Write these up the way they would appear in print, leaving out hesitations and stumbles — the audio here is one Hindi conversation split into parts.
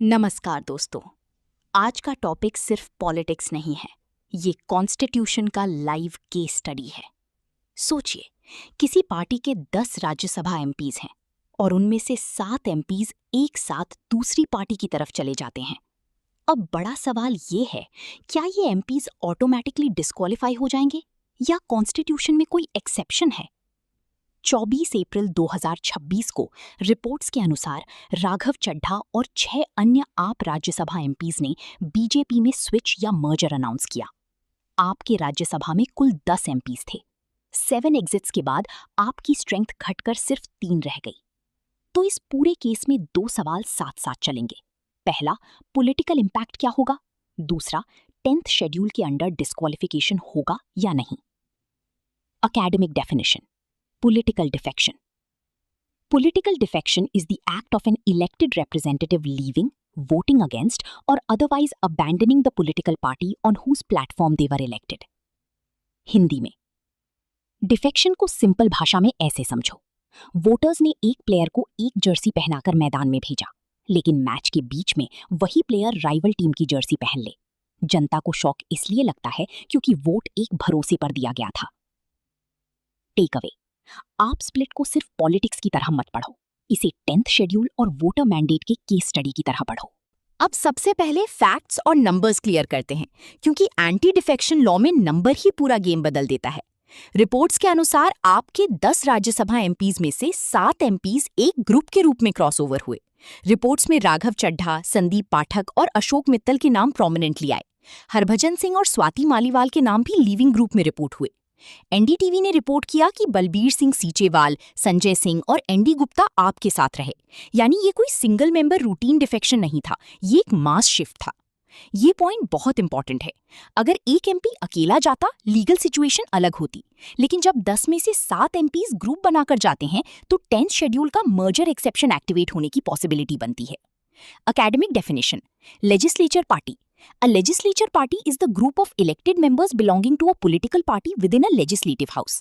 नमस्कार दोस्तों। आज का टॉपिक सिर्फ पॉलिटिक्स नहीं है, ये कॉन्स्टिट्यूशन का लाइव केस स्टडी है। सोचिए, किसी पार्टी के 10 राज्यसभा एमपीज हैं और उनमें से 7 एमपीज एक साथ दूसरी पार्टी की तरफ चले जाते हैं। अब बड़ा सवाल ये है, क्या ये एमपीज ऑटोमेटिकली डिस्क्वालीफाई हो जाएंगे या कॉन्स्टिट्यूशन में कोई एक्सेप्शन है? 24 अप्रैल 2026 को रिपोर्ट्स के अनुसार राघव चड्ढा और 6 अन्य आप राज्यसभा एमपीज ने बीजेपी में स्विच या मर्जर अनाउंस किया। आपके राज्यसभा में कुल 10 एमपीज थे। 7 एग्जिट्स के बाद आपकी स्ट्रेंथ घटकर सिर्फ 3 रह गई। तो इस पूरे केस में 2 सवाल साथ साथ चलेंगे। पहला, पॉलिटिकल इंपैक्ट क्या होगा? दूसरा, 10th शेड्यूल के अंडर डिस्क्वालिफिकेशन होगा या नहीं? Academic definition: Political defection. Political defection is the act of an elected representative leaving, voting against, or otherwise abandoning the political party on whose platform they were elected. Hindi में डिफेक्शन को सिंपल भाषा में ऐसे समझो। वोटर्स ने एक प्लेयर को एक जर्सी पहनाकर मैदान में भेजा, लेकिन मैच के बीच में वही प्लेयर राइवल टीम की जर्सी पहन ले। जनता को शॉक इसलिए लगता है क्योंकि वोट एक भरोसे पर दिया गया था। टेक अवे: आप स्प्लिट को सिर्फ पॉलिटिक्स की तरह मत पढ़ो, इसे 10th शेड्यूल और वोटर मैंडेट के केस स्टडी की तरह पढ़ो। अब सबसे पहले फैक्ट्स और नंबर्स क्लियर करते हैं, क्योंकि एंटी डिफेक्शन लॉ में नंबर ही पूरा गेम बदल देता है। रिपोर्ट्स के अनुसार आपके 10 राज्यसभा एमपीज में से 7 एमपीज एक ग्रुप के रूप में क्रॉसओवर हुए। रिपोर्ट्स में राघव चड्ढा, संदीप पाठक और अशोक मित्तल के नाम प्रोमिनेंटली आए। हरभजन सिंह और स्वाति मालीवाल के नाम भी लीविंग ग्रुप में रिपोर्ट हुए। एनडीटीवी ने रिपोर्ट किया कि बलबीर सिंह सीचेवाल, संजय सिंह और एनडी गुप्ता आपके साथ रहे। यानी ये कोई सिंगल मेंबर रूटीन डिफेक्शन नहीं था, ये एक मास शिफ्ट था। ये पॉइंट बहुत इंपॉर्टेंट है। अगर एक एमपी अकेला जाता, लीगल सिचुएशन अलग होती, लेकिन जब 10 में से 7 एमपीज ग्रुप बनाकर जाते हैं तो 10th शेड्यूल का मर्जर एक्सेप्शन एक्टिवेट होने की पॉसिबिलिटी बनती है। Academic definition: legislature party. A legislature party is the group of elected members belonging to a political party within a legislative house.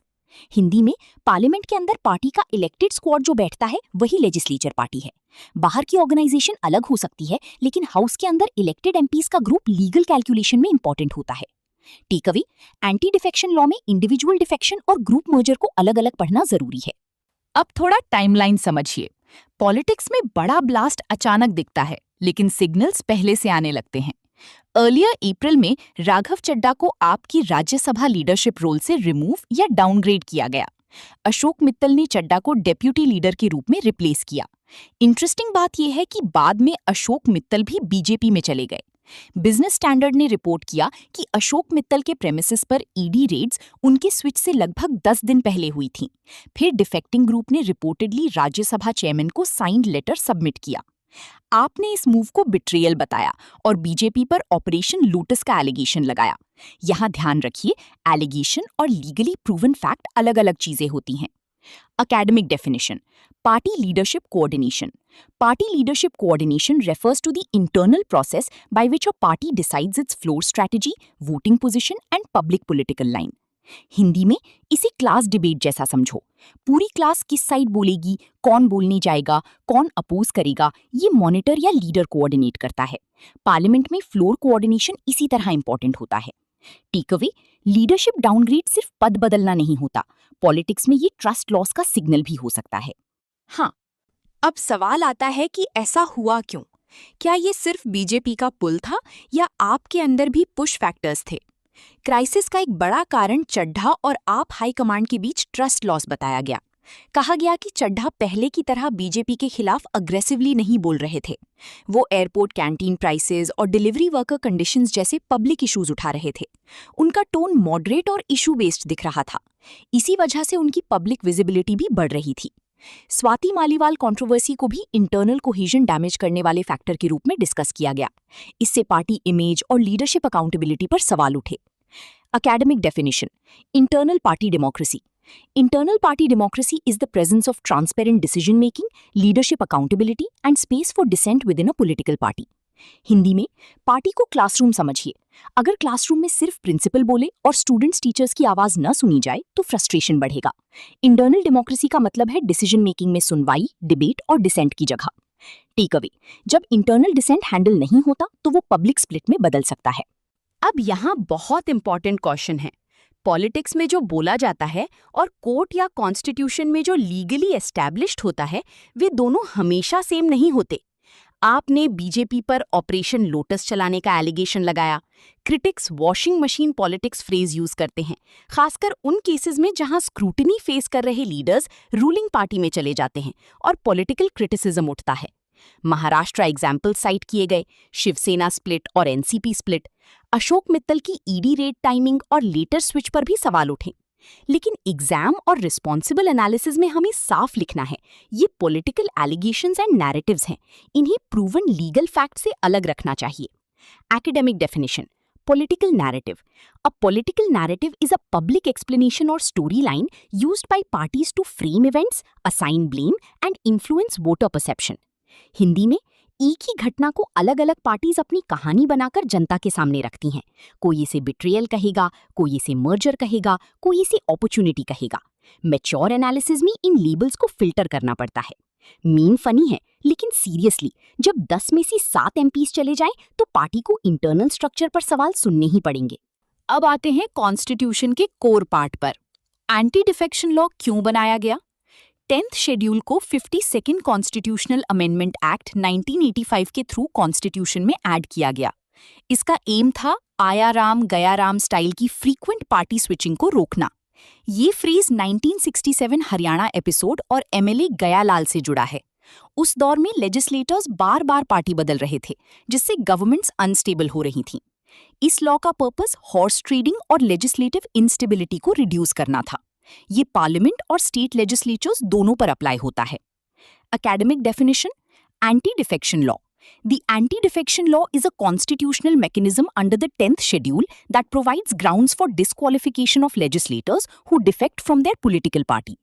Hindi में पार्लियामेंट के अंदर पार्टी का इलेक्टेड स्क्वाड जो बैठता है वही लेजिस्लेचर पार्टी है। बाहर की ऑर्गेनाइजेशन अलग हो सकती है, लेकिन हाउस के अंदर इलेक्टेड एमपीज का ग्रुप लीगल कैलकुलेशन में इंपॉर्टेंट होता है। Take away: anti defection law में इंडिविजुअल डिफेक्शन और ग्रुप मर्जर को अलग अलग पढ़ना जरूरी है। अब थोड़ा टाइमलाइन समझिए। पॉलिटिक्स में बड़ा ब्लास्ट अचानक दिखता है, लेकिन सिग्नल्स पहले से आने लगते हैं। अर्लियर अप्रैल में राघव चड्ढा को आपकी राज्यसभा लीडरशिप रोल से रिमूव या डाउनग्रेड किया गया। अशोक मित्तल ने चड्ढा को डेप्यूटी लीडर के रूप में रिप्लेस किया। इंटरेस्टिंग बात यह है कि बाद में अशोक मित्तल भी बीजेपी में चले गए। बिजनेस स्टैंडर्ड ने रिपोर्ट किया कि अशोक मित्तल के प्रेमिसेस पर ईडी रेड्स उनके स्विच से लगभग 10 दिन पहले हुई थीं। फिर डिफेक्टिंग ग्रुप ने रिपोर्टेडली राज्यसभा चेयरमैन को साइंड लेटर सबमिट किया। आपने इस मूव को बिट्रेयल बताया और बीजेपी पर ऑपरेशन लोटस का एलिगेशन लगाया। यहां ध्यान रखिए, एलिगेशन और लीगली प्रूवन फैक्ट अलग अलग चीजें होती हैं। Academic definition: party leadership coordination. Party leadership coordination refers to the internal process by which a party decides its floor strategy, voting position and public political line. Hindi में इसी क्लास डिबेट जैसा समझो। पूरी क्लास किस साइड बोलेगी, कौन बोलने जाएगा, कौन अपोज करेगा, ये मॉनिटर या लीडर कोऑर्डिनेट करता है। पार्लियामेंट में फ्लोर कोऑर्डिनेशन इसी तरह इंपॉर्टेंट होता है। टेक अवे: लीडरशिप डाउनग्रेड सिर्फ पद बदलना नहीं होता, पॉलिटिक्स में ये ट्रस्ट लॉस का सिग्नल भी हो सकता है। हाँ, अब सवाल आता है कि ऐसा हुआ क्यों? क्या ये सिर्फ बीजेपी का पुल था या आपके अंदर भी पुश फैक्टर्स थे? क्राइसिस का एक बड़ा कारण चड्ढा और आप हाई कमांड के बीच ट्रस्ट लॉस बताया गया। कहा गया कि चड्ढा पहले की तरह बीजेपी के खिलाफ अग्रेसिवली नहीं बोल रहे थे। वो एयरपोर्ट कैंटीन प्राइसेस और डिलीवरी वर्कर कंडीशंस जैसे पब्लिक इश्यूज उठा रहे थे। उनका टोन मॉडरेट और इशू बेस्ड दिख रहा था। इसी वजह से उनकी पब्लिक विजिबिलिटी भी बढ़ रही थी। स्वाति मालीवाल कंट्रोवर्सी को भी इंटरनल कोहेजन डैमेज करने वाले फैक्टर के रूप में डिस्कस किया गया। इससे पार्टी इमेज और लीडरशिप अकाउंटेबिलिटी पर सवाल उठे। Academic definition: internal party democracy. Internal party democracy is the presence of transparent decision making, leadership accountability and space for dissent within a political party. Hindi में पार्टी को क्लासरूम समझिए। अगर क्लासरूम में सिर्फ प्रिंसिपल बोले और स्टूडेंट्स टीचर्स की आवाज न सुनी जाए तो फ्रस्ट्रेशन बढ़ेगा। इंटरनल डेमोक्रेसी का मतलब है डिसीजन मेकिंग में सुनवाई, डिबेट और डिसेंट की जगह। टेक अवे, जब इंटरनल डिसेंट हैंडल नहीं होता तो वो पब्लिक स्प्लिट में बदल सकता है। अब यहाँ बहुत इंपॉर्टेंट क्वेश्चन है। पॉलिटिक्स में जो बोला जाता है और कोर्ट या कॉन्स्टिट्यूशन में जो लीगली एस्टैब्लिश्ड होता है, वे दोनों हमेशा सेम नहीं होते। आपने बीजेपी पर ऑपरेशन लोटस चलाने का एलिगेशन लगाया। Critics washing machine politics phrase use करते हैं, खासकर उन केसेस में जहां स्क्रूटनी फेस कर रहे लीडर्स रूलिंग पार्टी में चले जाते हैं और पॉलिटिकल क्रिटिसिज्म उठता है। महाराष्ट्र एग्जाम्पल साइट किए गए, शिवसेना स्प्लिट और एनसीपी स्प्लिट, अशोक मित्तल की ईडी रेड टाइमिंग और लेटर स्विच पर भी सवाल उठे। लेकिन एग्जाम और रिस्पॉन्सिबल एनालिसिस में हमें साफ लिखना है, ये पॉलिटिकल एलिगेशंस एंड नैरेटिव्स हैं, इन्हें प्रूवन लीगल फैक्ट से अलग रखना चाहिए। Academic definition: political narrative. A political narrative is a public explanation or storyline used by parties to frame events, assign blame, and influence voter perception. Hindi में एक ही घटना को अलग अलग पार्टीज अपनी कहानी बनाकर जनता के सामने रखती हैं। कोई इसे बिट्रियल कहेगा, कोई इसे मर्जर कहेगा, कोई इसे अपॉर्चुनिटी कहेगा। मैच्योर एनालिसिस में इन लेबल्स को फिल्टर करना पड़ता है। मीन फनी है, लेकिन सीरियसली जब 10 में से 7 एमपीज चले जाएं तो पार्टी को इंटरनल स्ट्रक्चर पर सवाल सुनने ही पड़ेंगे। अब आते हैं कॉन्स्टिट्यूशन के कोर पार्ट पर। एंटी डिफेक्शन लॉ क्यों बनाया गया? 10th शेड्यूल को 52nd कॉन्स्टिट्यूशनल अमेंडमेंट एक्ट 1985 के थ्रू कॉन्स्टिट्यूशन में ऐड किया गया। इसका एम था आया राम गया राम स्टाइल की फ्रीक्वेंट पार्टी स्विचिंग को रोकना। ये फ्रेज 1967 हरियाणा एपिसोड और एमएलए गयालाल से जुड़ा है। उस दौर में लेजिस्लेटर्स बार बार पार्टी बदल रहे थे, जिससे गवर्नमेंट्स अनस्टेबल हो रही थीं। इस लॉ का पर्पस हॉर्स ट्रेडिंग और लेजिस्लेटिव इंस्टेबिलिटी को रिड्यूस करना था। ये पार्लियामेंट और स्टेट लेजिस्लेचर्स दोनों पर अप्लाई होता है। Academic definition: anti defection law. The anti-defection law is a constitutional mechanism under the 10th schedule that provides grounds for disqualification of legislators who defect from their political party.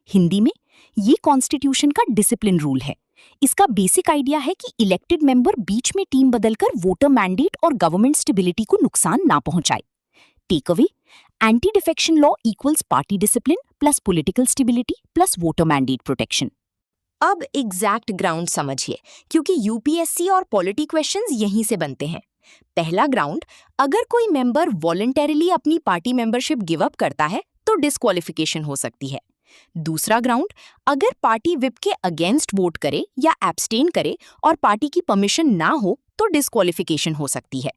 Hindi में ये कॉन्स्टिट्यूशन का डिसिप्लिन रूल है। इसका बेसिक आइडिया है कि इलेक्टेड मेंबर बीच में टीम बदलकर वोटर मैंडेट और गवर्नमेंट स्टेबिलिटी को नुकसान ना पहुंचाए। Take away: anti defection law equals party discipline plus political stability plus voter mandate protection. अब एग्जैक्ट ग्राउंड समझिए, क्योंकि यूपीएससी और पॉलिटी क्वेश्चंस यहीं से बनते हैं। पहला ग्राउंड: अगर कोई मेंबर वॉलंटरीली अपनी पार्टी मेंबरशिप गिव अप करता है तो डिस्क्वालिफिकेशन हो सकती है। दूसरा ग्राउंड: अगर पार्टी विप के अगेंस्ट वोट करे या एब्सटेन करे और पार्टी की परमिशन ना हो तो डिस्क्वालिफिकेशन हो सकती है।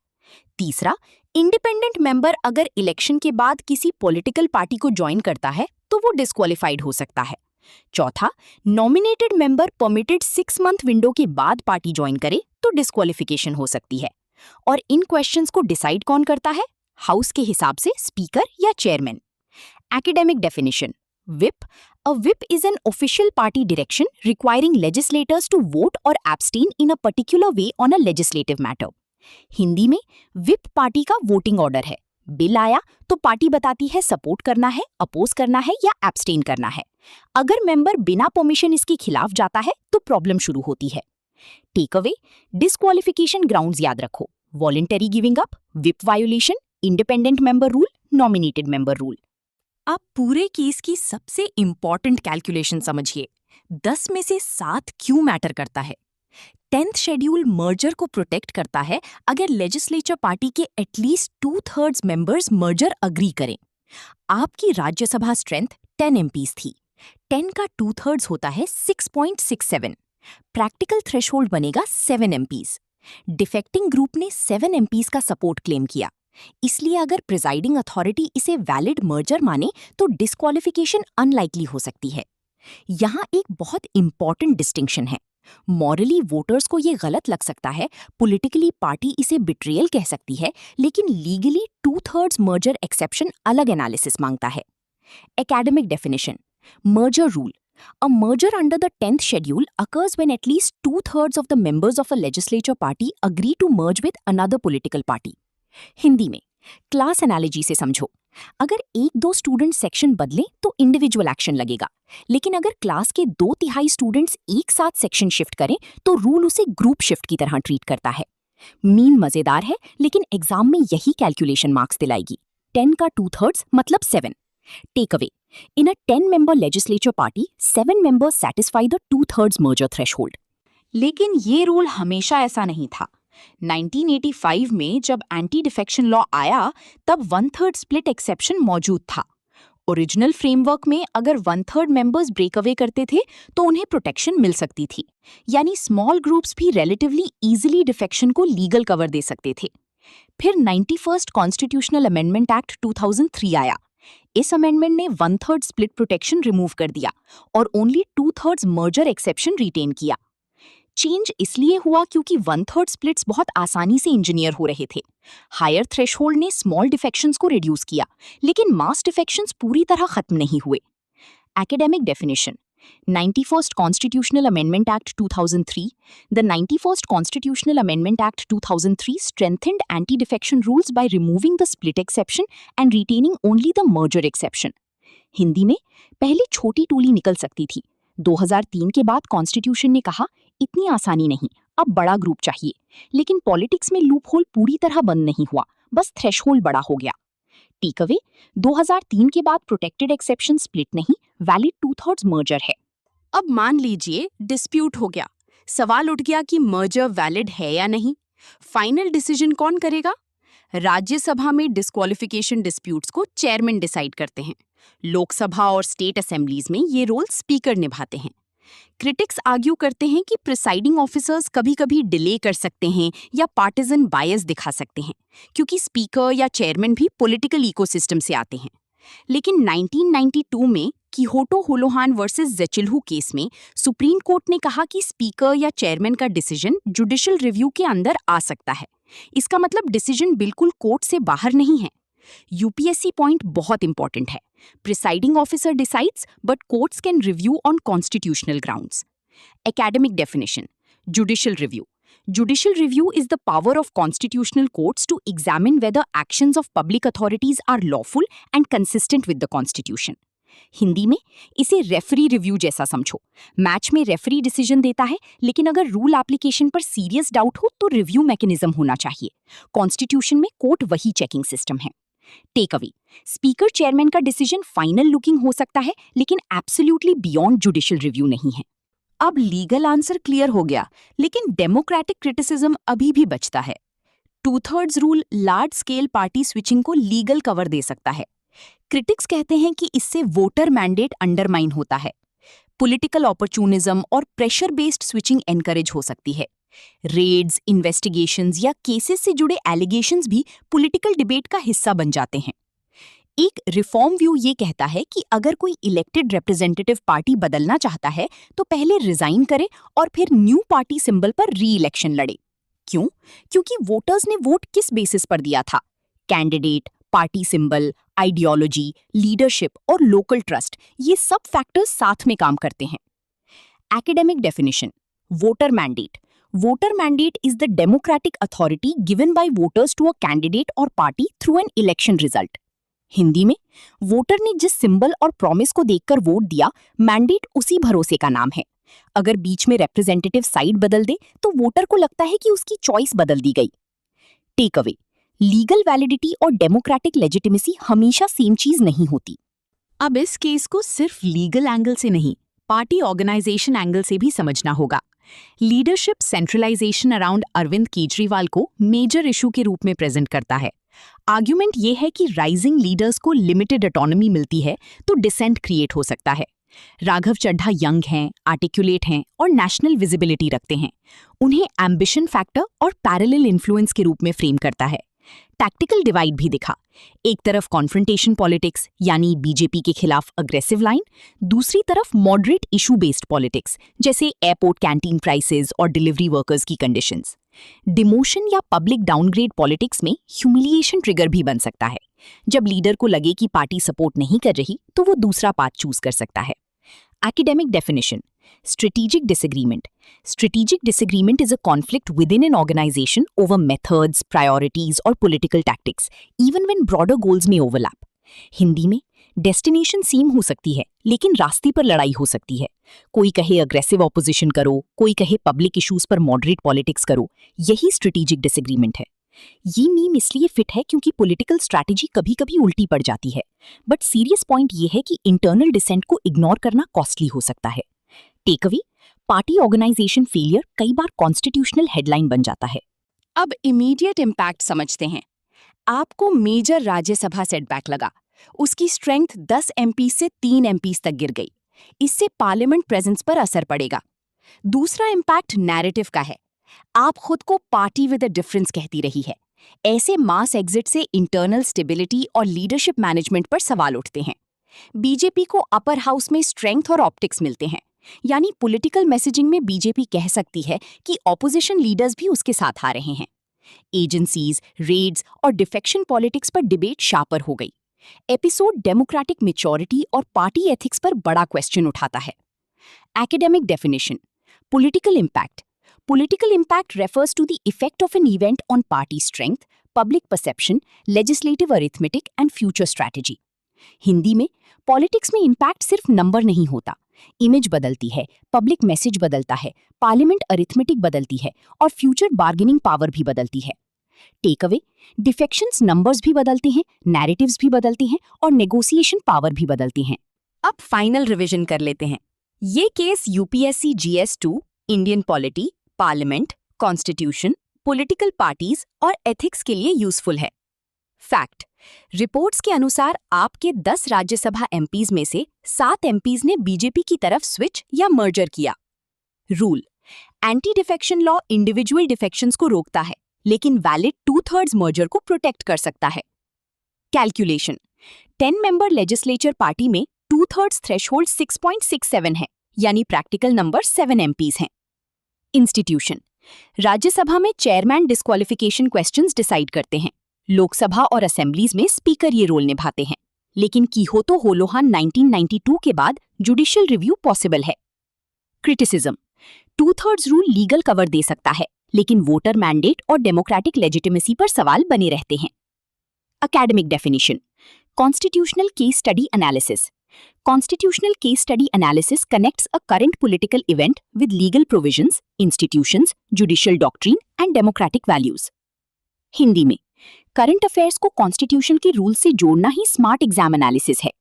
तीसरा: इंडिपेंडेंट मेंबर अगर इलेक्शन के बाद किसी पॉलिटिकल पार्टी को ज्वाइन करता है तो वो डिस्क्वालिफाइड हो सकता है। चौथा: nominated member permitted 6 month window के बाद पार्टी ज्वाइन करे तो डिस्क्वालिफिकेशन हो सकती है। और इन क्वेश्चंस को डिसाइड कौन करता है? हाउस के हिसाब से स्पीकर या chairman. Academic definition: whip: a whip is an official party direction requiring legislators to vote और abstain in a particular way on a legislative matter. Hindi में व्हिप पार्टी का वोटिंग ऑर्डर है। बिल आया तो पार्टी बताती है सपोर्ट करना है, अपोज करना है या एब्सटेन करना है। अगर मेंबर बिना परमिशन इसके खिलाफ जाता है तो प्रॉब्लम शुरू होती है। टेक अवे: डिस्क्वालिफिकेशन ग्राउंड्स याद रखो: voluntary giving up, whip violation, independent member rule, nominated member rule. अब पूरे केस की सबसे इंपॉर्टेंट कैलकुलेशन समझिए। 10 में से 7 क्यों मैटर करता है? 10th शेड्यूल मर्जर को प्रोटेक्ट करता है अगर लेजिस्लेचर पार्टी के एटलीस्ट 2/3 मेंबर्स मर्जर अग्री करें। आपकी राज्यसभा स्ट्रेंथ 10 एमपीज थी। 10 का 2/3 होता है 6.67। प्रैक्टिकल थ्रेशोल्ड बनेगा 7 एमपीज। डिफेक्टिंग ग्रुप ने 7 एमपीज का सपोर्ट क्लेम किया, इसलिए अगर प्रिजाइडिंग अथॉरिटी इसे वैलिड मर्जर माने तो डिस्क्वालिफिकेशन अनलाइकली हो सकती है। यहाँ एक बहुत इंपॉर्टेंट डिस्टिंक्शन है। मॉरली वोटर्स को ये गलत लग सकता है, पॉलिटिकली पार्टी इसे बिट्रियल कह सकती है, लेकिन लीगली 2/3 मर्जर एक्सेप्शन अलग एनालिसिस मांगता है। Academic definition: merger rule: A merger under the 10th schedule occurs when at least 2/3 of the members of a legislature party agree to merge with another political party. Hindi में क्लास एनालॉजी से समझो। अगर 1-2 स्टूडेंट सेक्शन बदलें तो इंडिविजुअल एक्शन लगेगा, लेकिन अगर क्लास के 2/3 स्टूडेंट्स एक साथ सेक्शन शिफ्ट करें तो रूल उसे ग्रुप शिफ्ट की तरह ट्रीट करता है। मीन मजेदार है, लेकिन एग्जाम में यही कैलकुलेशन मार्क्स दिलाएगी। 10 का 2/3 मतलब 7। Take away: in a 10-member legislature party, 7 members satisfy the 2/3 merger threshold. लेकिन ये रूल हमेशा ऐसा नहीं था। 1985 में जब एंटी डिफेक्शन लॉ आया तब 1/3 स्प्लिट एक्सेप्शन मौजूद था। ओरिजिनल फ्रेमवर्क में अगर 1/3 मेंबर्स ब्रेक अवे करते थे तो उन्हें प्रोटेक्शन मिल सकती थी, यानी स्मॉल ग्रुप्स भी रिलेटिवली इजीली डिफेक्शन को लीगल कवर दे सकते थे। फिर 91st कॉन्स्टिट्यूशनल अमेंडमेंट एक्ट 2003 आया। इस अमेंडमेंट ने 1/3 स्प्लिट प्रोटेक्शन रिमूव कर दिया और ओनली 2/3 मर्जर एक्सेप्शन रिटेन किया। चेंज इसलिए हुआ क्योंकि 1/3 स्प्लिट्स बहुत आसानी से इंजीनियर हो रहे थे। हायर थ्रेशहोल्ड ने स्मॉल डिफेक्शंस को रिड्यूस किया, लेकिन मास डिफेक्शंस पूरी तरह खत्म नहीं हुए। Academic definition: 91st Constitutional Amendment Act 2003. The 91st Constitutional Amendment Act 2003 strengthened anti-defection rules by removing the split exception and retaining only the merger exception. Hindi में पहले छोटी टूली निकल सकती थी। 2003 के बाद कॉन्स्टिट्यूशन ने कहा इतनी आसानी नहीं, अब बड़ा ग्रुप चाहिए। लेकिन पॉलिटिक्स में लूपहोल पूरी तरह बंद नहीं हुआ, बस थ्रेशहोल्ड बड़ा हो गया। टेक अवे: 2003 के बाद प्रोटेक्टेड एक्सेप्शन स्प्लिट नहीं, वैलिड 2/3 मर्जर है। अब मान लीजिए डिस्प्यूट हो गया, सवाल उठ गया कि मर्जर वैलिड है या नहीं। फाइनल डिसीजन कौन करेगा? राज्यसभा में डिस्क्वालिफिकेशन डिस्प्यूट्स को चेयरमैन डिसाइड करते हैं। लोकसभा और स्टेट असेंबलीज में ये रोल स्पीकर निभाते हैं। क्रिटिक्स आर्ग्यू करते हैं कि प्रिसाइडिंग ऑफिसर्स कभी-कभी डिले कर सकते हैं या पार्टिजन बायस दिखा सकते हैं, क्योंकि स्पीकर या चेयरमैन भी पॉलिटिकल इकोसिस्टम से आते हैं। लेकिन 1992 में किहोटो होलोहान वर्सेस ज़ेचिल्हू केस में सुप्रीम कोर्ट ने कहा कि स्पीकर या चेयरमैन का डिसीजन जुडिशियल रिव्यू के अंदर आ सकता है। इसका मतलब डिसीजन बिल्कुल कोर्ट से बाहर नहीं है। यूपीएससी पॉइंट बहुत इंपॉर्टेंट है। Presiding officer decides but courts can review on constitutional grounds. Academic definition: judicial review. Judicial review is the power of constitutional courts to examine whether actions of public authorities are lawful and consistent with the Constitution. Hindi में इसे रेफरी रिव्यू जैसा समझो। मैच में रेफरी डिसीजन देता है, लेकिन अगर रूल एप्लीकेशन पर सीरियस डाउट हो तो रिव्यू मैकेनिज्म होना चाहिए। कॉन्स्टिट्यूशन में कोर्ट वही चेकिंग सिस्टम है। टेक अवे: स्पीकर चेयरमैन का डिसीजन फाइनल लुकिंग हो सकता है, लेकिन एब्सोल्युटली बियॉन्ड जुडिशियल रिव्यू नहीं है। अब लीगल आंसर क्लियर हो गया, लेकिन डेमोक्रेटिक क्रिटिसिज्म अभी भी बचता है। 2/3 rule large scale party switching को लीगल कवर दे सकता है। क्रिटिक्स कहते हैं कि इससे वोटर मैंडेट अंडरमाइन होता है। पॉलिटिकल अपॉर्चुनिज्म और प्रेशर बेस्ड स्विचिंग एनकरेज हो सकती है। रेड्स, इन्वेस्टिगेशंस या केसेस से जुड़े एलिगेशंस भी पॉलिटिकल डिबेट का हिस्सा बन जाते हैं। एक रिफॉर्म व्यू ये कहता है कि अगर कोई इलेक्टेड रिप्रेजेंटेटिव पार्टी बदलना चाहता है तो पहले रिजाइन करे और फिर न्यू पार्टी सिंबल पर री इलेक्शन लड़े। क्यों? क्योंकि वोटर्स ने वोट किस बेसिस पर दिया था? Candidate, party symbol, ideology, leadership और लोकल ट्रस्ट, ये सब फैक्टर्स साथ में काम करते हैं। Academic definition: voter mandate. Voter mandate is the democratic authority given by voters to a candidate or party through an election result. Hindi में वोटर ने जिस सिंबल और प्रॉमिस को देखकर वोट दिया, मैंडेट उसी भरोसे का नाम है। अगर बीच में रिप्रेजेंटेटिव साइड बदल दे तो वोटर को लगता है कि उसकी चॉइस बदल दी गई। टेक अवे: लीगल वैलिडिटी और डेमोक्रेटिक लेजिटिमेसी हमेशा सेम चीज नहीं होती। अब इस केस को सिर्फ लीगल एंगल से नहीं, पार्टी ऑर्गेनाइजेशन एंगल से भी समझना होगा। Leadership centralisation around Arvind Kejriwal को मेजर इशू के रूप में प्रेजेंट करता है। आर्ग्यूमेंट ये है कि राइजिंग लीडर्स को लिमिटेड ऑटोनॉमी मिलती है तो डिसेंट क्रिएट हो सकता है। राघव चड्ढा यंग हैं, आर्टिकुलेट हैं और नेशनल विजिबिलिटी रखते हैं। उन्हें एम्बिशन फैक्टर और पैरेलल इन्फ्लुएंस के रूप में फ्रेम करता है। टैक्टिकल डिवाइड भी दिखा। एक तरफ कॉन्फ्रंटेशन पॉलिटिक्स यानी बीजेपी के खिलाफ अग्रेसिव लाइन, दूसरी तरफ मॉडरेट इशू बेस्ड पॉलिटिक्स जैसे एयरपोर्ट कैंटीन प्राइसेस और डिलीवरी वर्कर्स की कंडीशंस। डिमोशन या पब्लिक डाउनग्रेड पॉलिटिक्स में ह्यूमिलिएशन ट्रिगर भी बन सकता है। जब लीडर को लगे कि पार्टी सपोर्ट नहीं कर रही तो वो दूसरा पाथ चूज कर सकता है। Academic definition: strategic disagreement. Strategic disagreement is a conflict within an organization over methods, priorities or political tactics, even when broader goals may overlap. Hindi में डेस्टिनेशन सेम हो सकती है, लेकिन रास्ते पर लड़ाई हो सकती है। कोई कहे अग्रेसिव ऑपोजिशन करो, कोई कहे पब्लिक इश्यूज पर मॉडरेट पॉलिटिक्स करो। यही स्ट्रेटेजिक डिसएग्रीमेंट है। ये मीम इसलिए फिट है क्योंकि पॉलिटिकल स्ट्रैटेजी कभी-कभी उल्टी पड़ जाती है, बट सीरियस पॉइंट ये है कि इंटरनल डिसेंट को इग्नोर करना कॉस्टली हो सकता है। Take away: party organisation failure कई बार कॉन्स्टिट्यूशनल हेडलाइन बन जाता है। अब इमीडिएट इम्पैक्ट समझते हैं। आपको मेजर राज्यसभा सेटबैक लगा, उसकी स्ट्रेंथ 10 एमपी से 3 एमपी तक गिर गई। इससे पार्लियामेंट प्रेजेंस पर असर पड़ेगा। दूसरा इम्पैक्ट नैरेटिव का है। आप खुद को पार्टी विद अ डिफरेंस कहती रही है। ऐसे मास एग्जिट से इंटरनल स्टेबिलिटी और लीडरशिप मैनेजमेंट पर सवाल उठते हैं। बीजेपी को अपर हाउस में स्ट्रेंथ और ऑप्टिक्स मिलते हैं, यानी पॉलिटिकल मैसेजिंग में बीजेपी कह सकती है कि ऑपोजिशन लीडर्स भी उसके साथ आ रहे हैं। एजेंसीज, रेड्स और डिफेक्शन पॉलिटिक्स पर डिबेट शार्पर हो गई। एपिसोड डेमोक्रेटिक मैच्योरिटी और पार्टी एथिक्स पर बड़ा क्वेश्चन उठाता है। Academic definition: political impact. Political impact refers to the effect of an event on party strength, public perception, legislative arithmetic and future strategy. Hindi में पॉलिटिक्स में इम्पैक्ट सिर्फ नंबर नहीं होता, इमेज बदलती है, पब्लिक मैसेज बदलता है, पार्लियामेंट अरिथमेटिक बदलती है और फ्यूचर बार्गेनिंग पावर भी बदलती है। टेक अवे: डिफेक्शंस नंबर्स भी बदलते हैं, नैरेटिव्स भी बदलते हैं और नेगोशिएशन पावर भी बदलती हैं। अब फाइनल रिवीजन कर लेते हैं। ये case UPSC GS2, Indian polity, parliament, constitution, political parties और एथिक्स के लिए यूजफुल है। फैक्ट: रिपोर्ट्स के अनुसार आपके 10 राज्यसभा एमपीज में से 7 एमपीज ने बीजेपी की तरफ स्विच या मर्जर किया। Rule: anti defection law individual defections को रोकता है, लेकिन वैलिड 2/3 मर्जर को प्रोटेक्ट कर सकता है। कैलकुलेशन: 10 मेंबर लेजिस्लेचर पार्टी में 2/3 थ्रेशोल्ड 6.67 है, यानी प्रैक्टिकल नंबर 7 एमपीज हैं। इंस्टीट्यूशन: राज्यसभा में चेयरमैन डिस्क्वालिफिकेशन क्वेश्चंस डिसाइड करते हैं। लोकसभा और असेंबलीज में स्पीकर ये रोल निभाते हैं, लेकिन कीहोतो होलोहान 1992 के बाद जुडिशियल रिव्यू पॉसिबल है। क्रिटिसिज्म: 2/3 रूल लीगल कवर दे सकता है, लेकिन वोटर मैंडेट और डेमोक्रेटिक लेजिटिमेसी पर सवाल बने रहते हैं। Academic definition: constitutional case study analysis. Constitutional case study analysis connects a current political event with legal provisions, institutions, judicial doctrine and democratic values. Hindi में करंट अफेयर्स को कॉन्स्टिट्यूशन के रूल से जोड़ना ही स्मार्ट एग्जाम एनालिसिस है।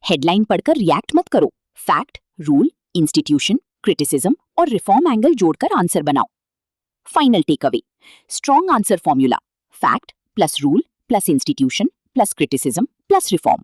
हेडलाइन पढ़कर रिएक्ट मत करो, फैक्ट, रूल, इंस्टीट्यूशन, क्रिटिसिज्म और रिफॉर्म एंगल जोड़कर आंसर बनाओ। Final takeaway: strong answer formula, fact plus rule plus institution plus criticism plus reform.